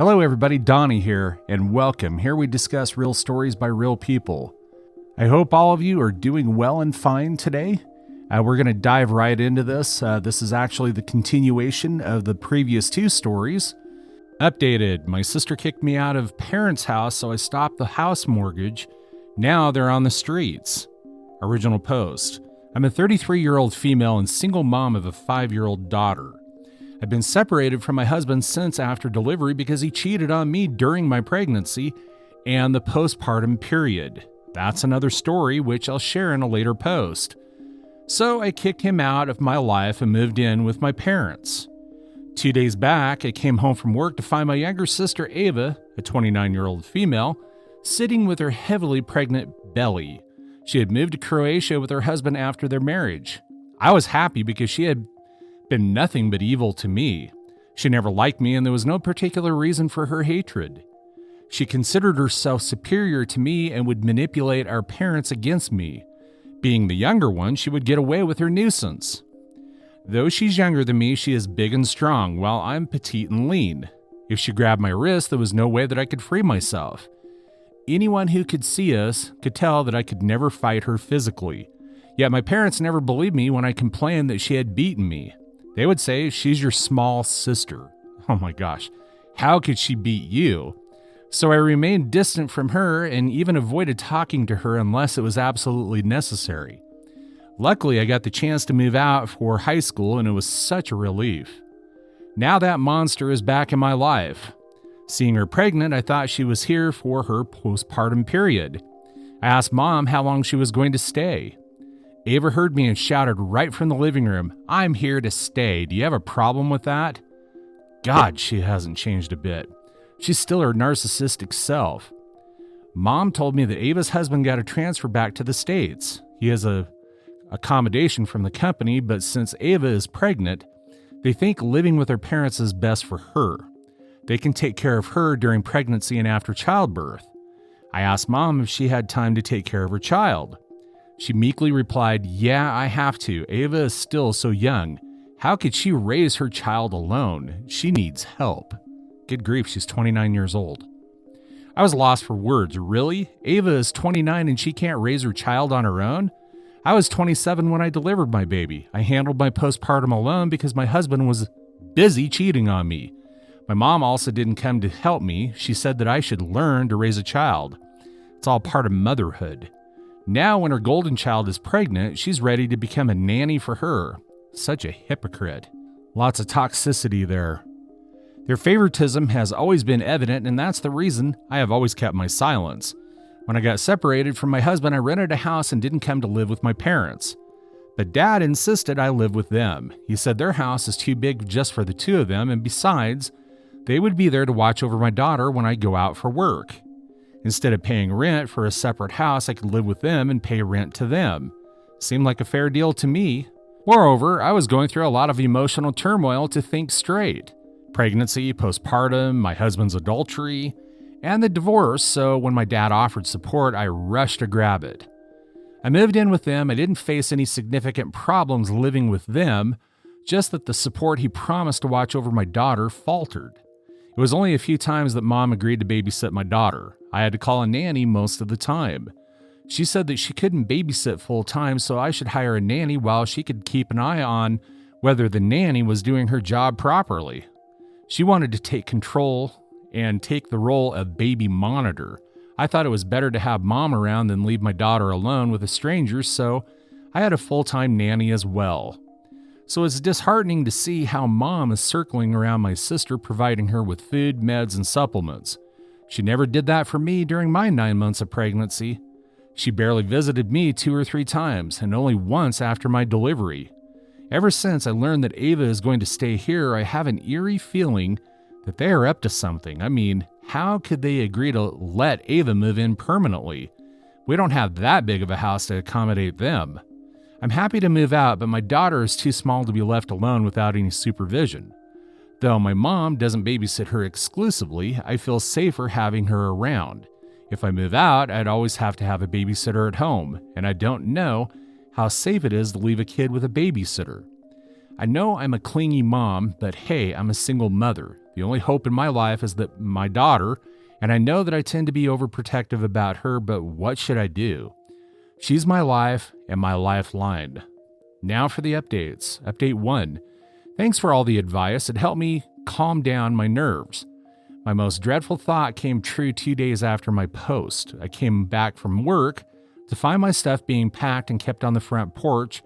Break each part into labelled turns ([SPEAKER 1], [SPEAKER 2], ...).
[SPEAKER 1] Hello everybody, Donnie here, and welcome. Here we discuss real stories by real people. I hope all of you are doing well and fine today. We're going to dive right into this. This is actually the continuation of the previous two stories. Updated, my sister kicked me out of parents' house, so I stopped the house mortgage. Now they're on the streets. Original post. I'm a 33-year-old female and single mom of a 5-year-old daughter. I've been separated from my husband since after delivery because he cheated on me during my pregnancy and the postpartum period. That's another story which I'll share in a later post. So I kicked him out of my life and moved in with my parents. 2 days back, I came home from work to find my younger sister Ava, a 29-year-old female, sitting with her heavily pregnant belly. She had moved to Croatia with her husband after their marriage. I was happy because she had been nothing but evil to me. She never liked me and there was no particular reason for her hatred. She considered herself superior to me and would manipulate our parents against me. Being the younger one, she would get away with her nuisance. Though she's younger than me, she is big and strong, while I'm petite and lean. If she grabbed my wrist, there was no way that I could free myself. Anyone who could see us could tell that I could never fight her physically. Yet my parents never believed me when I complained that she had beaten me. They would say, "She's your small sister." Oh my gosh, how could she beat you? So I remained distant from her and even avoided talking to her unless it was absolutely necessary. Luckily, I got the chance to move out for high school and it was such a relief. Now that monster is back in my life. Seeing her pregnant, I thought she was here for her postpartum period. I asked Mom how long she was going to stay. Ava heard me and shouted right from the living room, "I'm here to stay. Do you have a problem with that?" God, she hasn't changed a bit. She's still her narcissistic self. Mom told me that Ava's husband got a transfer back to the States. He has a accommodation from the company, but since Ava is pregnant, they think living with her parents is best for her. They can take care of her during pregnancy and after childbirth. I asked Mom if she had time to take care of her child. She meekly replied, "Yeah, I have to. Ava is still so young. How could she raise her child alone? She needs help." Good grief, she's 29 years old. I was lost for words. Really? Ava is 29 and she can't raise her child on her own? I was 27 when I delivered my baby. I handled my postpartum alone because my husband was busy cheating on me. My mom also didn't come to help me. She said that I should learn to raise a child. It's all part of motherhood. Now, when her golden child is pregnant, she's ready to become a nanny for her. Such a hypocrite. Lots of toxicity there. Their favoritism has always been evident, and that's the reason I have always kept my silence. When I got separated from my husband, I rented a house and didn't come to live with my parents. But Dad insisted I live with them. He said their house is too big just for the two of them, and besides, they would be there to watch over my daughter when I go out for work. Instead of paying rent for a separate house, I could live with them and pay rent to them. Seemed like a fair deal to me. Moreover, I was going through a lot of emotional turmoil to think straight. Pregnancy, postpartum, my husband's adultery, and the divorce, so when my dad offered support, I rushed to grab it. I moved in with them. I didn't face any significant problems living with them, just that the support he promised to watch over my daughter faltered. It was only a few times that Mom agreed to babysit my daughter. I had to call a nanny most of the time. She said that she couldn't babysit full time, so I should hire a nanny while she could keep an eye on whether the nanny was doing her job properly. She wanted to take control and take the role of baby monitor. I thought it was better to have Mom around than leave my daughter alone with a stranger, so I had a full-time nanny as well. So it's disheartening to see how Mom is circling around my sister, providing her with food, meds, and supplements. She never did that for me during my 9 months of pregnancy. She barely visited me 2 or 3 times, and only once after my delivery. Ever since I learned that Ava is going to stay here, I have an eerie feeling that they are up to something. I mean, how could they agree to let Ava move in permanently? We don't have that big of a house to accommodate them. I'm happy to move out, but my daughter is too small to be left alone without any supervision. Though my mom doesn't babysit her exclusively, I feel safer having her around. If I move out, I'd always have to have a babysitter at home, and I don't know how safe it is to leave a kid with a babysitter. I know I'm a clingy mom, but hey, I'm a single mother. The only hope in my life is that my daughter, and I know that I tend to be overprotective about her, but what should I do? She's my life and my lifeline. Now for the updates. Update 1. Thanks for all the advice. It helped me calm down my nerves. My most dreadful thought came true 2 days after my post. I came back from work to find my stuff being packed and kept on the front porch,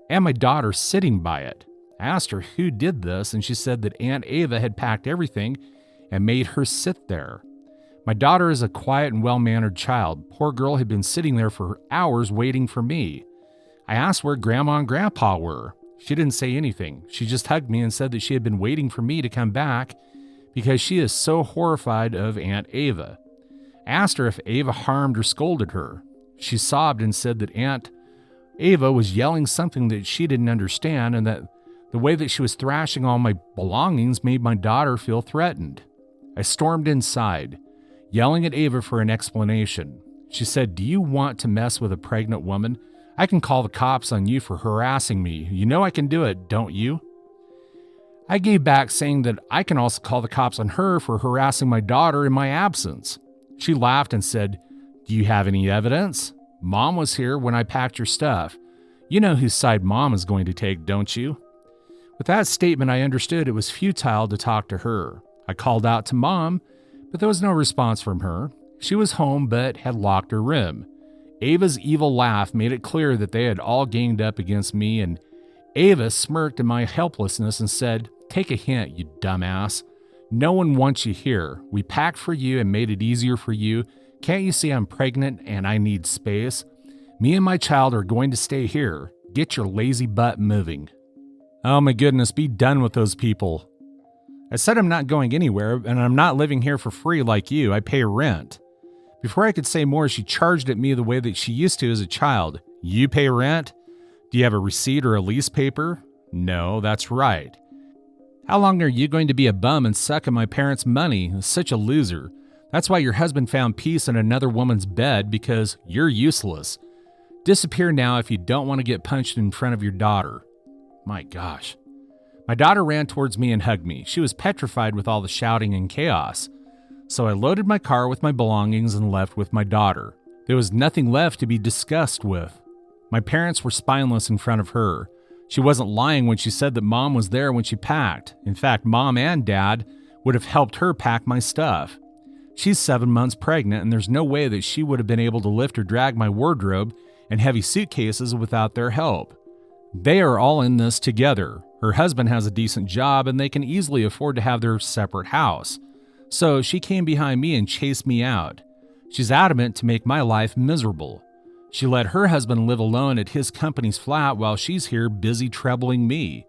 [SPEAKER 1] and my daughter sitting by it. I asked her who did this, and she said that Aunt Ava had packed everything and made her sit there. My daughter is a quiet and well-mannered child. Poor girl had been sitting there for hours waiting for me. I asked where Grandma and Grandpa were. She didn't say anything. She just hugged me and said that she had been waiting for me to come back because she is so horrified of Aunt Ava. I asked her if Ava harmed or scolded her. She sobbed and said that Aunt Ava was yelling something that she didn't understand, and that the way that she was thrashing all my belongings made my daughter feel threatened. I stormed inside, yelling at Ava for an explanation. She said, "Do you want to mess with a pregnant woman? I can call the cops on you for harassing me. You know I can do it, don't you?" I gave back, saying that I can also call the cops on her for harassing my daughter in my absence. She laughed and said, "Do you have any evidence? Mom was here when I packed your stuff. You know whose side Mom is going to take, don't you?" With that statement, I understood it was futile to talk to her. I called out to Mom, but there was no response from her. She was home but had locked her room. Ava's evil laugh made it clear that they had all ganged up against me, and Ava smirked in my helplessness and said, "Take a hint, you dumbass. No one wants you here. We packed for you and made it easier for you. Can't you see I'm pregnant and I need space? Me and my child are going to stay here. Get your lazy butt moving." Oh my goodness, be done with those people. I said I'm not going anywhere, and I'm not living here for free like you. I pay rent. Before I could say more, she charged at me the way that she used to as a child. "You pay rent? Do you have a receipt or a lease paper?" "No, that's right." "How long are you going to be a bum and suck at my parents' money? Such a loser. That's why your husband found peace in another woman's bed, because you're useless. Disappear now if you don't want to get punched in front of your daughter." My gosh. My daughter ran towards me and hugged me. She was petrified with all the shouting and chaos. So I loaded my car with my belongings and left with my daughter. There was nothing left to be discussed with. My parents were spineless in front of her. She wasn't lying when she said that Mom was there when she packed. In fact, Mom and Dad would have helped her pack my stuff. She's 7 months pregnant, and there's no way that she would have been able to lift or drag my wardrobe and heavy suitcases without their help. They are all in this together. Her husband has a decent job, and they can easily afford to have their separate house. So she came behind me and chased me out. She's adamant to make my life miserable. She let her husband live alone at his company's flat while she's here busy troubling me.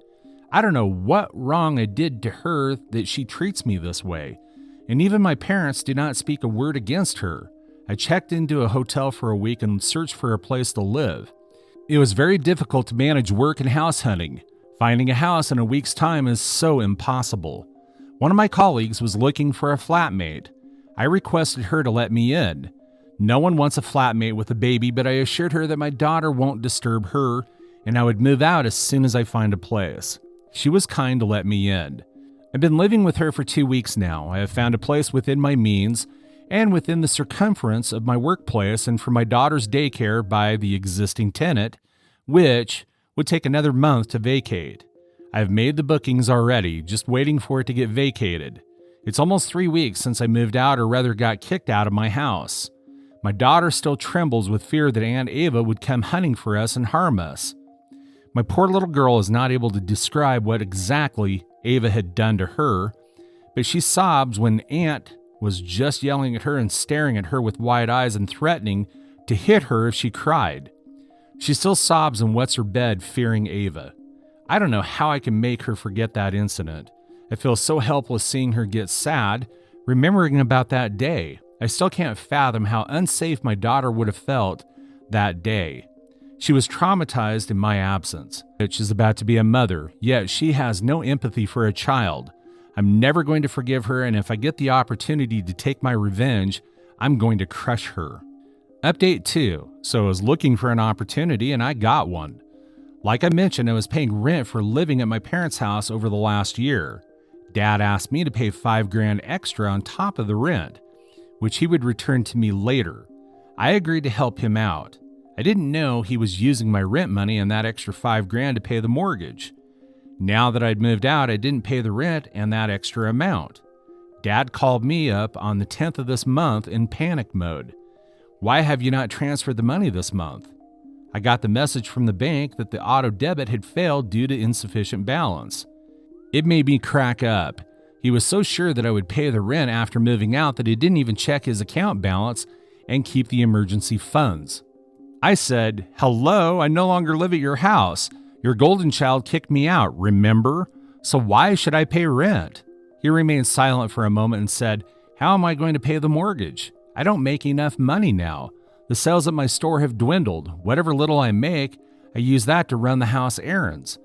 [SPEAKER 1] I don't know what wrong I did to her that she treats me this way. And even my parents do not speak a word against her. I checked into a hotel for a week and searched for a place to live. It was very difficult to manage work and house hunting. Finding a house in a week's time is so impossible. One of my colleagues was looking for a flatmate. I requested her to let me in. No one wants a flatmate with a baby, but I assured her that my daughter won't disturb her, and I would move out as soon as I find a place. She was kind to let me in. I've been living with her for 2 weeks now. I have found a place within my means and within the circumference of my workplace and for my daughter's daycare by the existing tenant, which would take another month to vacate. I've made the bookings already, just waiting for it to get vacated. It's almost 3 weeks since I moved out, or rather got kicked out of my house. My daughter still trembles with fear that Aunt Ava would come hunting for us and harm us. My poor little girl is not able to describe what exactly Ava had done to her, but she sobs when Aunt was just yelling at her and staring at her with wide eyes and threatening to hit her if she cried. She still sobs and wets her bed, fearing Ava. I don't know how I can make her forget that incident. I feel so helpless seeing her get sad, remembering about that day. I still can't fathom how unsafe my daughter would have felt that day. She was traumatized in my absence. She's about to be a mother, yet she has no empathy for a child. I'm never going to forgive her, and if I get the opportunity to take my revenge, I'm going to crush her. Update 2. So I was looking for an opportunity, and I got one. Like I mentioned, I was paying rent for living at my parents' house over the last year. Dad asked me to pay $5,000 extra on top of the rent, which he would return to me later. I agreed to help him out. I didn't know he was using my rent money and that extra $5,000 to pay the mortgage. Now that I'd moved out, I didn't pay the rent and that extra amount. Dad called me up on the 10th of this month in panic mode. Why have you not transferred the money this month? I got the message from the bank that the auto debit had failed due to insufficient balance. It made me crack up. He was so sure that I would pay the rent after moving out that he didn't even check his account balance and keep the emergency funds. I said, "Hello, I no longer live at your house. Your golden child kicked me out, remember? So why should I pay rent?" He remained silent for a moment and said, "How am I going to pay the mortgage? I don't make enough money now. The sales at my store have dwindled. Whatever little I make, I use that to run the house errands.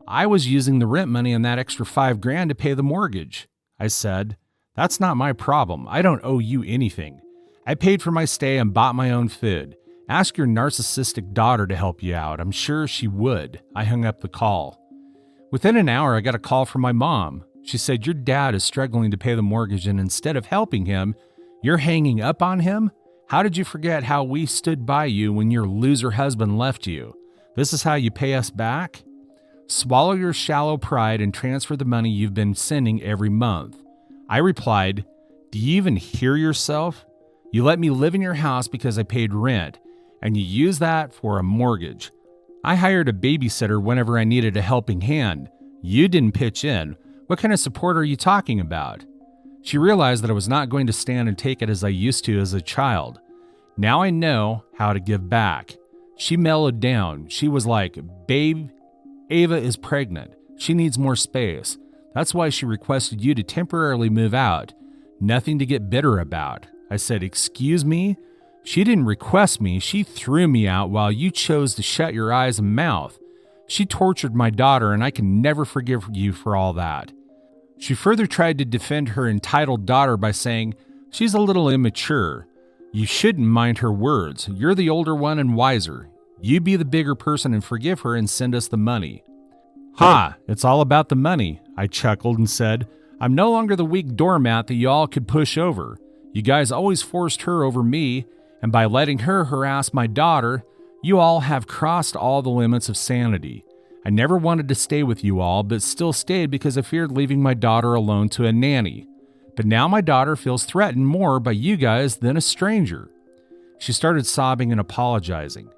[SPEAKER 1] I was using the rent money and that extra $5,000 to pay the mortgage." I said, "That's not my problem. I don't owe you anything. I paid for my stay and bought my own food. Ask your narcissistic daughter to help you out. I'm sure she would." I hung up the call. Within an hour, I got a call from my mom. She said, "Your dad is struggling to pay the mortgage, and instead of helping him, you're hanging up on him? How did you forget how we stood by you when your loser husband left you? This is how you pay us back? Swallow your shallow pride and transfer the money you've been sending every month." I replied, "Do you even hear yourself? You let me live in your house because I paid rent, and you use that for a mortgage. I hired a babysitter whenever I needed a helping hand. You didn't pitch in. What kind of support are you talking about?" She realized that I was not going to stand and take it as I used to as a child. Now I know how to give back. She mellowed down. She was like, "Babe, Ava is pregnant. She needs more space. That's why she requested you to temporarily move out. Nothing to get bitter about." I said, "Excuse me? She didn't request me. She threw me out while you chose to shut your eyes and mouth. She tortured my daughter, and I can never forgive you for all that." She further tried to defend her entitled daughter by saying, "She's a little immature. You shouldn't mind her words. You're the older one and wiser. You be the bigger person and forgive her and send us the money." "Ha, it's all about the money," I chuckled and said, "I'm no longer the weak doormat that you all could push over. You guys always forced her over me, and by letting her harass my daughter, you all have crossed all the limits of sanity. I never wanted to stay with you all, but still stayed because I feared leaving my daughter alone to a nanny. But now my daughter feels threatened more by you guys than a stranger." She started sobbing and apologizing,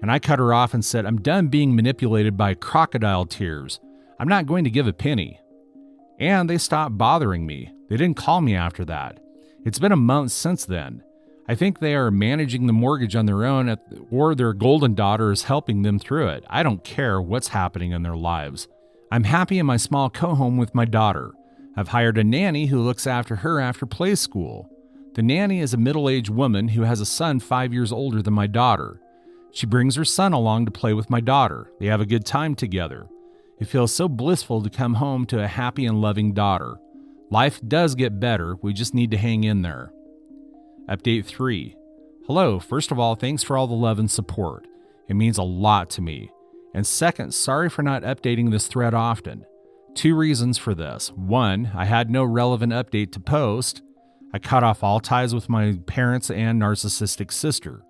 [SPEAKER 1] and I cut her off and said, "I'm done being manipulated by crocodile tears. I'm not going to give a penny." And they stopped bothering me. They didn't call me after that. It's been a month since then. I think they are managing the mortgage on their own, or their golden daughter is helping them through it. I don't care what's happening in their lives. I'm happy in my small co-home with my daughter. I've hired a nanny who looks after her after play school. The nanny is a middle-aged woman who has a son 5 years older than my daughter. She brings her son along to play with my daughter. They have a good time together. It feels so blissful to come home to a happy and loving daughter. Life does get better. We just need to hang in there. Update 3. Hello, first of all, thanks for all the love and support. It means a lot to me. And second, sorry for not updating this thread often. 2 reasons for this. 1, I had no relevant update to post. I cut off all ties with my parents and narcissistic sister.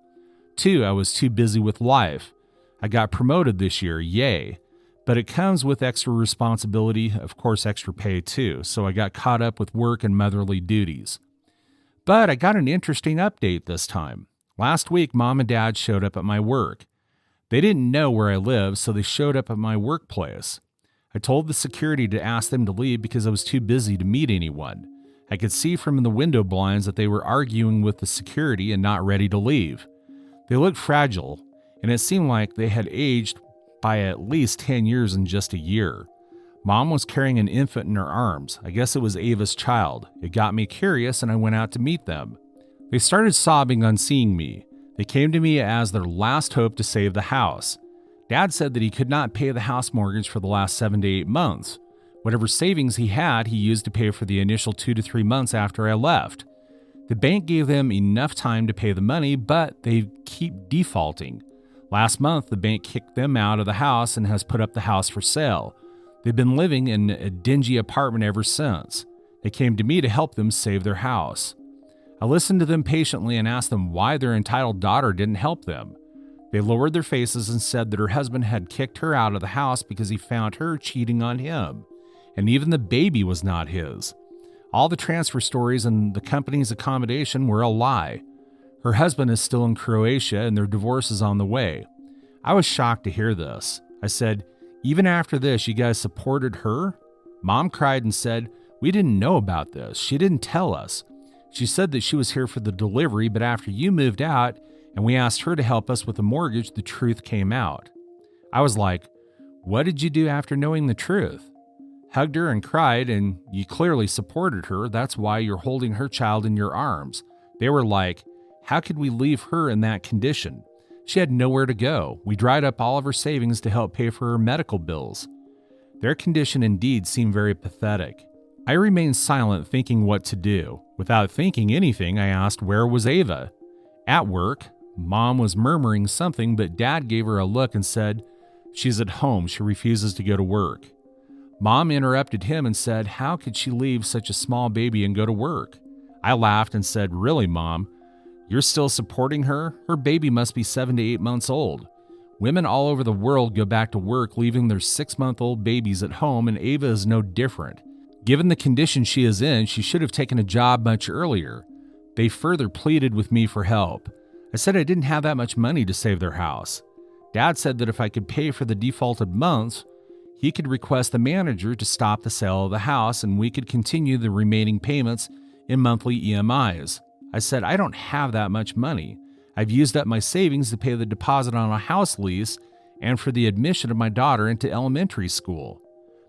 [SPEAKER 1] 2, I was too busy with life. I got promoted this year, yay. But it comes with extra responsibility, of course extra pay too, so I got caught up with work and motherly duties. But I got an interesting update this time. Last week, Mom and Dad showed up at my work. They didn't know where I lived, so they showed up at my workplace. I told the security to ask them to leave because I was too busy to meet anyone. I could see from the window blinds that they were arguing with the security and not ready to leave. They looked fragile, and it seemed like they had aged by at least 10 years in just a year. Mom was carrying an infant in her arms. I guess it was Ava's child. It got me curious and I went out to meet them. They started sobbing on seeing me. They came to me as their last hope to save the house. Dad said that he could not pay the house mortgage for the last 7 to 8 months. Whatever savings he had, he used to pay for the initial 2 to 3 months after I left. The bank gave them enough time to pay the money, but they keep defaulting. Last month, the bank kicked them out of the house and has put up the house for sale. They've been living in a dingy apartment ever since. They came to me to help them save their house. I listened to them patiently and asked them why their entitled daughter didn't help them. They lowered their faces and said that her husband had kicked her out of the house because he found her cheating on him, and even the baby was not his. All the transfer stories and the company's accommodation were a lie. Her husband is still in Croatia and their divorce is on the way. I was shocked to hear this. I said, "Even after this, you guys supported her?" Mom cried and said, "We didn't know about this. She didn't tell us. She said that she was here for the delivery, but after you moved out and we asked her to help us with the mortgage, the truth came out." I was like, "What did you do after knowing the truth?" Hugged her and cried, and you clearly supported her. That's why you're holding her child in your arms. They were like, "How could we leave her in that condition? She had nowhere to go. We dried up all of her savings to help pay for her medical bills." Their condition indeed seemed very pathetic. I remained silent, thinking what to do. Without thinking anything, I asked, where was Ava? At work. Mom was murmuring something, but Dad gave her a look and said, "She's at home. She refuses to go to work." Mom interrupted him and said, "How could she leave such a small baby and go to work?" I laughed and said, "Really, Mom? You're still supporting her? Her baby must be 7 to 8 months old. Women all over the world go back to work, leaving their 6-month-old babies at home, and Ava is no different. Given the condition she is in, she should have taken a job much earlier." They further pleaded with me for help. I said I didn't have that much money to save their house. Dad said that if I could pay for the defaulted months, he could request the manager to stop the sale of the house and we could continue the remaining payments in monthly EMIs. I said, "I don't have that much money. I've used up my savings to pay the deposit on a house lease and for the admission of my daughter into elementary school."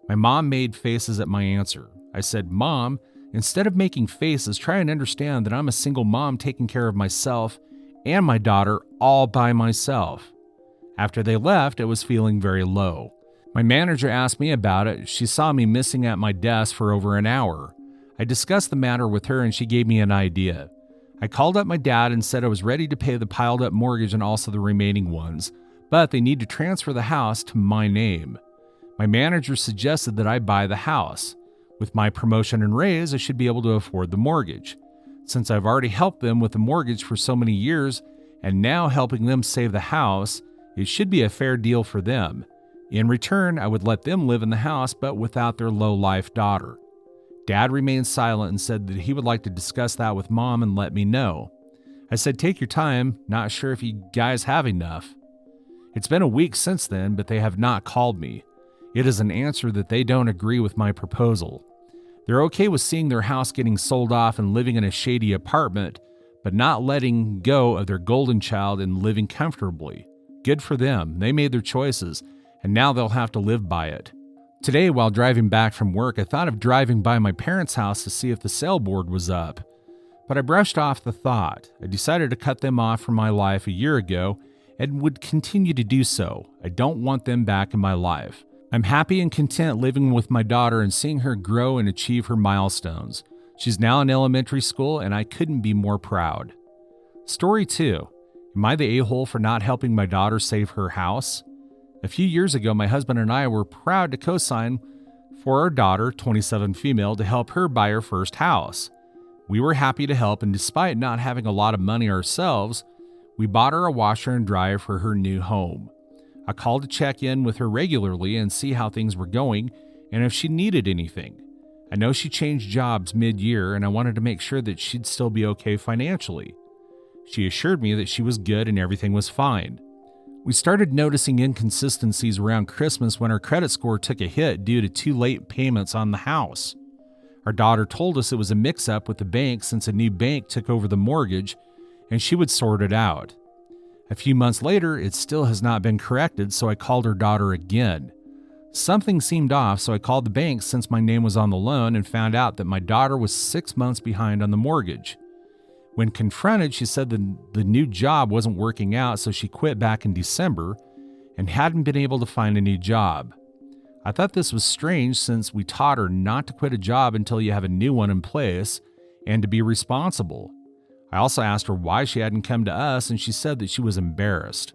[SPEAKER 1] My mom made faces at my answer. I said, "Mom, instead of making faces, try and understand that I'm a single mom taking care of myself and my daughter all by myself." After they left, I was feeling very low. My manager asked me about it. She saw me missing at my desk for over an hour. I discussed the matter with her and she gave me an idea. I called up my dad and said I was ready to pay the piled up mortgage and also the remaining ones, but they need to transfer the house to my name. My manager suggested that I buy the house. With my promotion and raise, I should be able to afford the mortgage. Since I've already helped them with the mortgage for so many years and now helping them save the house, it should be a fair deal for them. In return, I would let them live in the house but without their low-life daughter. Dad remained silent and said that he would like to discuss that with Mom and let me know. I said, "Take your time, not sure if you guys have enough." It's been a week since then, but they have not called me. It is an answer that they don't agree with my proposal. They're okay with seeing their house getting sold off and living in a shady apartment, but not letting go of their golden child and living comfortably. Good for them. They made their choices, and now they'll have to live by it. Today, while driving back from work, I thought of driving by my parents' house to see if the sale board was up. But I brushed off the thought. I decided to cut them off from my life a year ago and would continue to do so. I don't want them back in my life. I'm happy and content living with my daughter and seeing her grow and achieve her milestones. She's now in elementary school and I couldn't be more proud. Story 2. Am I the a-hole for not helping my daughter save her house? A few years ago, my husband and I were proud to co-sign for our daughter, 27 female, to help her buy her first house. We were happy to help, and despite not having a lot of money ourselves, we bought her a washer and dryer for her new home. I called to check in with her regularly and see how things were going and if she needed anything. I know she changed jobs mid-year, and I wanted to make sure that she'd still be okay financially. She assured me that she was good and everything was fine. We started noticing inconsistencies around Christmas when our credit score took a hit due to too late payments on the house. Our daughter told us it was a mix-up with the bank since a new bank took over the mortgage, and she would sort it out. A few months later, it still has not been corrected, so I called her daughter again. Something seemed off, so I called the bank since my name was on the loan and found out that my daughter was 6 months behind on the mortgage. When confronted, she said the new job wasn't working out, so she quit back in December and hadn't been able to find a new job. I thought this was strange since we taught her not to quit a job until you have a new one in place and to be responsible. I also asked her why she hadn't come to us, and she said that she was embarrassed.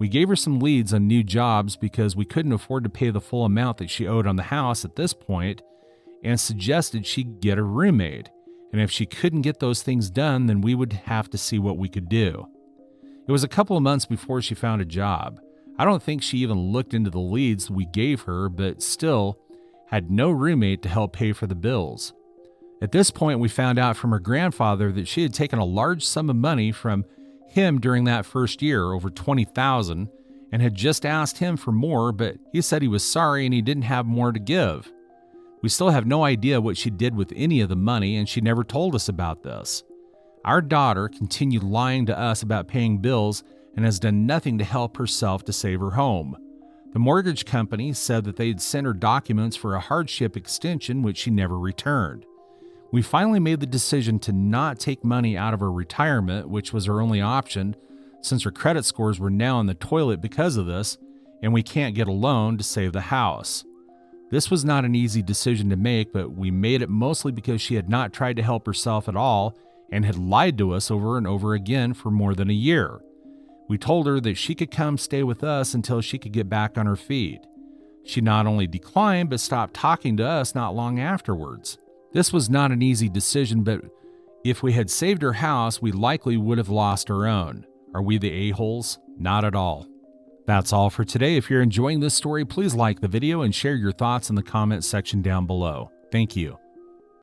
[SPEAKER 1] We gave her some leads on new jobs because we couldn't afford to pay the full amount that she owed on the house at this point, and suggested she get a roommate. And if she couldn't get those things done, then we would have to see what we could do. It was a couple of months before she found a job. I don't think she even looked into the leads we gave her, but still had no roommate to help pay for the bills. At this point, we found out from her grandfather that she had taken a large sum of money from him during that first year, over $20,000, and had just asked him for more, but he said he was sorry and he didn't have more to give. We still have no idea what she did with any of the money, and she never told us about this. Our daughter continued lying to us about paying bills and has done nothing to help herself to save her home. The mortgage company said that they had sent her documents for a hardship extension, which she never returned. We finally made the decision to not take money out of her retirement, which was her only option, since her credit scores were now in the toilet because of this, and we can't get a loan to save the house. This was not an easy decision to make, but we made it mostly because she had not tried to help herself at all and had lied to us over and over again for more than a year. We told her that she could come stay with us until she could get back on her feet. She not only declined, but stopped talking to us not long afterwards. This was not an easy decision, but if we had saved her house, we likely would have lost our own. Are we the a-holes? Not at all. That's all for today. If you're enjoying this story, please like the video and share your thoughts in the comments section down below. Thank you.